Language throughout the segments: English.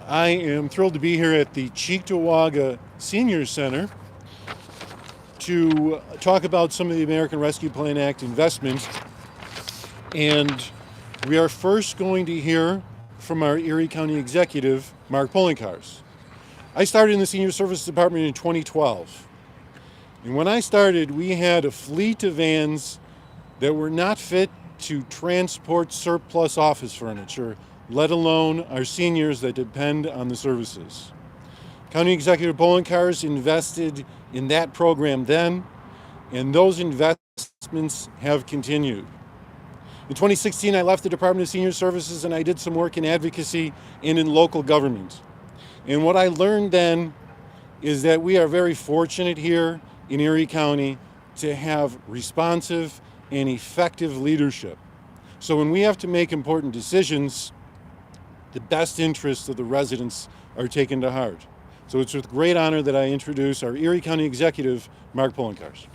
I am thrilled to be here at the Cheektowaga Senior Center to talk about some of the American Rescue Plan Act investments. And we are first going to hear from our Erie County Executive, Mark Poloncarz. I started in the Senior Services Department in 2012. And when I started, we had a fleet of vans that were not fit to transport surplus office furniture, let alone our seniors that depend on the services. County Executive Poloncarz invested in that program then, and those investments have continued. In 2016, I left the Department of Senior Services and I did some work in advocacy and in local government. And what I learned then is that we are very fortunate here in Erie County to have responsive and effective leadership. So when we have to make important decisions, the best interests of the residents are taken to heart. So it's with great honor that I introduce our Erie County Executive, Mark Poloncarz.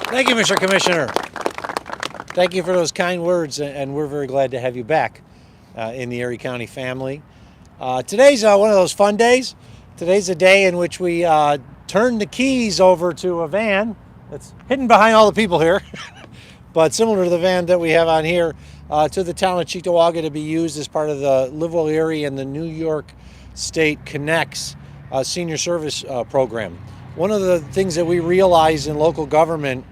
Thank you, Mr. Commissioner. Thank you for those kind words, and we're very glad to have you back in the Erie County family. Today's one of those fun days. Today's a day in which we turn the keys over to a van that's hidden behind all the people here, but similar to the van that we have on here, to the town of Cheektowaga to be used as part of the Live Well Erie and the New York State Connects senior service program. One of the things that we realize in local government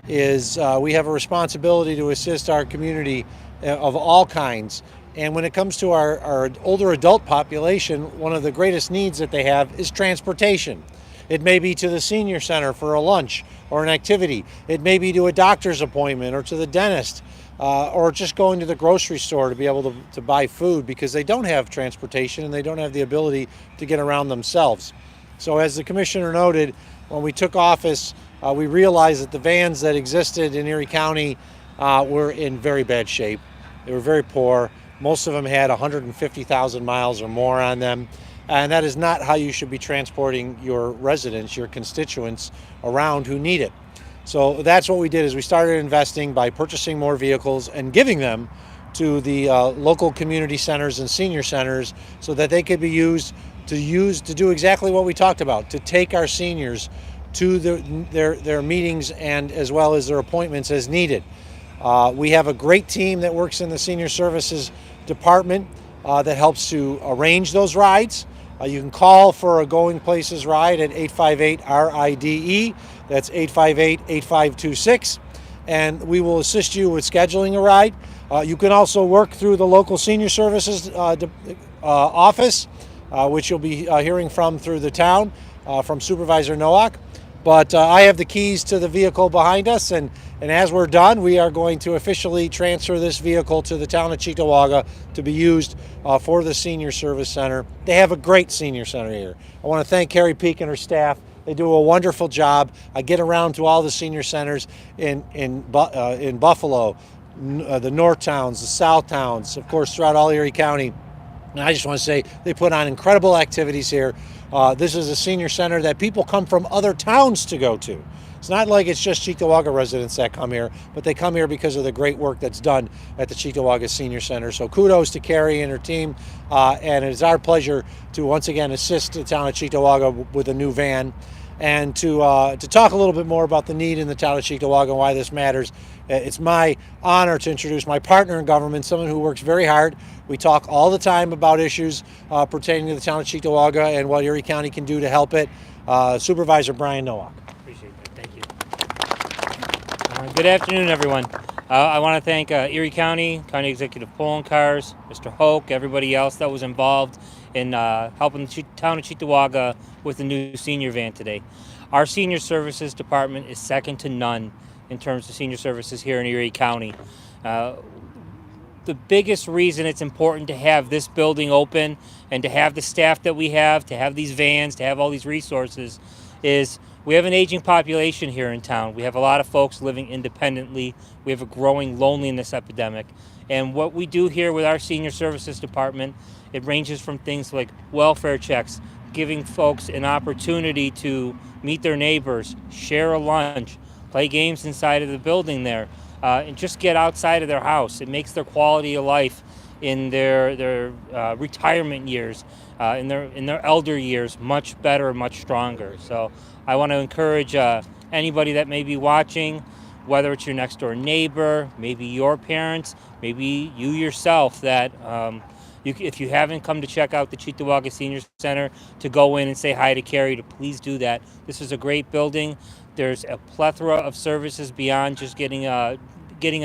is we have a responsibility to assist our community of all kinds. And when it comes to our older adult population, one of the greatest needs that they have is transportation. It may be to the senior center for a lunch or an activity. It may be to a doctor's appointment or to the dentist, or just going to the grocery store to be able to buy food because they don't have transportation and they don't have the ability to get around themselves. So as the commissioner noted, when we took office, we realized that the vans that existed in Erie County were in very bad shape. They were very poor. Most of them had 150,000 miles or more on them. And that is not how you should be transporting your residents, your constituents around who need it. So that's what we did, is we started investing by purchasing more vehicles and giving them to the local community centers and senior centers so that they could be used to do exactly what we talked about, to take our seniors to their meetings and as well as their appointments as needed. We have a great team that works in the Senior Services Department that helps to arrange those rides. You can call for a Going Places ride at 858-RIDE. That's 858-8526. And we will assist you with scheduling a ride. You can also work through the local Senior Services office, which you'll be hearing from through the town, from Supervisor Nowak. But I have the keys to the vehicle behind us, and as we're done, we are going to officially transfer this vehicle to the town of Cheektowaga to be used for the Senior Service Center. They have a great senior center here. I want to thank Carrie Peak and her staff. They do a wonderful job. I get around to all the senior centers in Buffalo, the North Towns, the South Towns, of course, throughout all Erie County. And I just want to say they put on incredible activities here. This is a senior center that people come from other towns to go to. It's not like it's just Cheektowaga residents that come here, but they come here because of the great work that's done at the Cheektowaga Senior Center. So kudos to Carrie and her team, and it is our pleasure to once again assist the town of Cheektowaga with a new van. And to talk a little bit more about the need in the town of Cheektowaga and why this matters, it's my honor to introduce my partner in government, someone who works very hard. We talk all the time about issues pertaining to the town of Cheektowaga and what Erie County can do to help it. Supervisor Brian Nowak. Appreciate that. Thank you. Good afternoon, everyone. I want to thank Erie County Executive Poloncarz, Mr. Hoak, everybody else that was involved in helping the town of Cheektowaga with the new senior van today. Our Senior Services Department is second to none in terms of senior services here in Erie County. The biggest reason it's important to have this building open and to have the staff that we have, to have these vans, to have all these resources, is we have an aging population here in town. We have a lot of folks living independently. We have a growing loneliness epidemic. And what we do here with our Senior Services Department, it ranges from things like welfare checks, giving folks an opportunity to meet their neighbors, share a lunch, play games inside of the building there, and just get outside of their house. It makes their quality of life in their retirement years, in their elder years, much better, much stronger. So I want to encourage anybody that may be watching, whether it's your next door neighbor, maybe your parents, maybe you yourself, that if you haven't come to check out the Cheektowaga Senior Center, to go in and say hi to Carrie, to please do that. This is a great building. There's a plethora of services beyond just getting a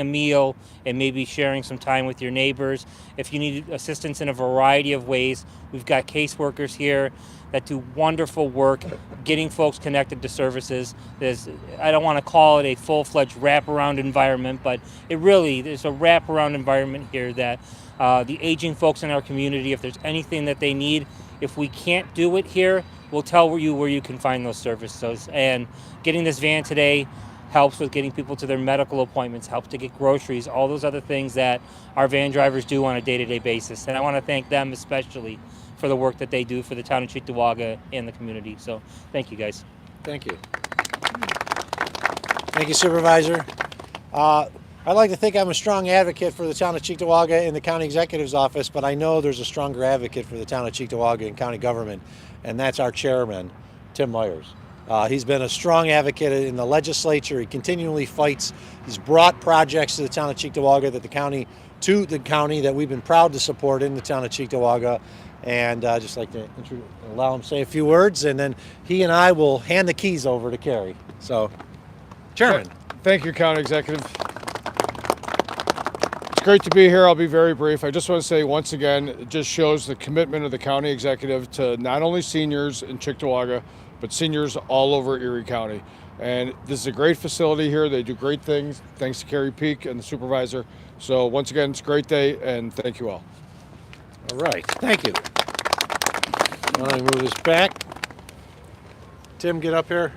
meal and maybe sharing some time with your neighbors. If you need assistance in a variety of ways, we've got caseworkers here that do wonderful work getting folks connected to services. I don't want to call it a full-fledged wraparound environment, but there's a wraparound environment here that the aging folks in our community, if there's anything that they need, if we can't do it here, we'll tell you where you can find those services. And getting this van today helps with getting people to their medical appointments, helps to get groceries, all those other things that our van drivers do on a day-to-day basis. And I want to thank them especially for the work that they do for the town of Cheektowaga and the community. So thank you, guys. Thank you. Thank you, Supervisor. I'd like to think I'm a strong advocate for the town of Cheektowaga in the county executive's office, but I know there's a stronger advocate for the town of Cheektowaga in county government, and that's our chairman, Tim Meyers. He's been a strong advocate in the legislature. He continually fights. He's brought projects to the town of Cheektowaga that we've been proud to support in the town of Cheektowaga. And I'd just like to allow him to say a few words, and then he and I will hand the keys over to Carrie. So, Chairman. Thank you, County Executive. It's great to be here. I'll be very brief. I just want to say once again, it just shows the commitment of the County Executive to not only seniors in Cheektowaga, but seniors all over Erie County. And this is a great facility here. They do great things. Thanks to Carrie Peak and the supervisor. So once again, it's a great day, and thank you all. All right, thank you. Let me move this back. Tim, get up here.